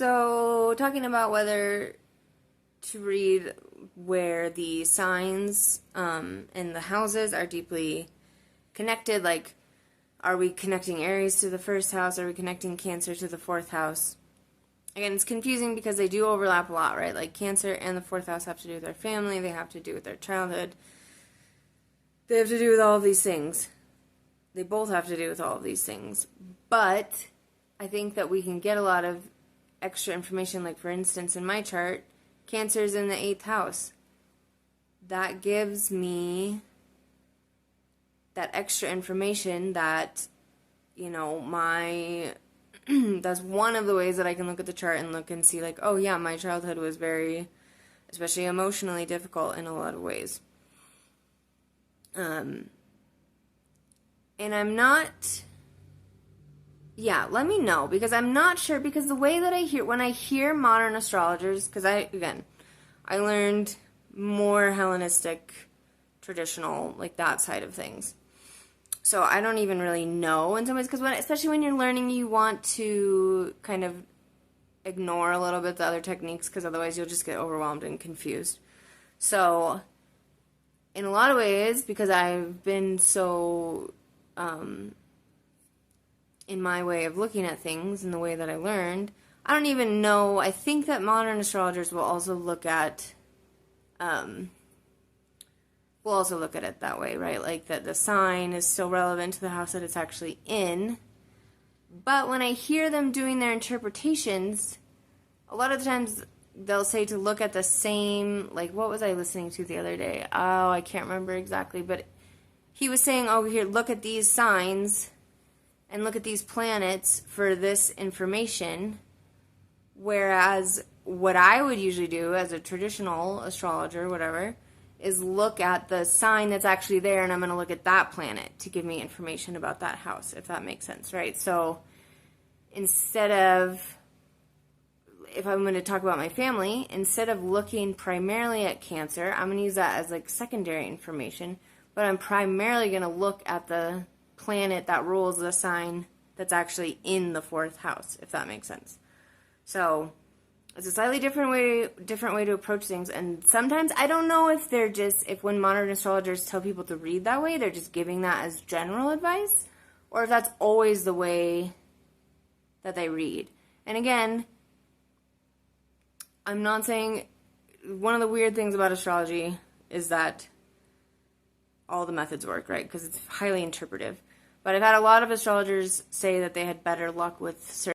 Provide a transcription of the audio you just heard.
So, talking about whether to read where the signs in the houses are deeply connected, like, are we connecting Aries to the first house? Are we connecting Cancer to the fourth house? Again, it's confusing because they do overlap a lot, right? Like, Cancer and the fourth house have to do with their family, they have to do with their childhood, they have to do with all of these things. They both have to do with all of these things. But I think that we can get a lot of extra information, like, for instance, in my chart, Cancer's in the 8th house. That gives me that extra information that, that's one of the ways that I can look at the chart and look and see, like, oh yeah, my childhood was very, especially emotionally, difficult in a lot of ways. And I'm not, let me know, because I'm not sure, because the way that when I hear modern astrologers, because I learned more Hellenistic, traditional, like that side of things. So I don't even really know in some ways, because especially when you're learning, you want to kind of ignore a little bit the other techniques, because otherwise you'll just get overwhelmed and confused. So in a lot of ways, because I've been so in my way of looking at things and the way that I learned, I don't even know. I think that modern astrologers will also look at it that way, right? Like that the sign is still relevant to the house that it's actually in. But when I hear them doing their interpretations, a lot of the times they'll say to look at the same, like, what was I listening to the other day? Oh, I can't remember exactly, but he was saying, oh, here, look at these signs and look at these planets for this information. Whereas what I would usually do as a traditional astrologer, whatever, is look at the sign that's actually there, and I'm going to look at that planet to give me information about that house, if that makes sense, right? So instead of, if I'm going to talk about my family, instead of looking primarily at Cancer, I'm going to use that as like secondary information, but I'm primarily going to look at the planet that rules the sign that's actually in the 4th house, if that makes sense. So it's a slightly different way to approach things, and sometimes I don't know if if when modern astrologers tell people to read that way, they're just giving that as general advice, or if that's always the way that they read. And again, I'm not saying, one of the weird things about astrology is that all the methods work, right? Because it's highly interpretive. But I've had a lot of astrologers say that they had better luck with certain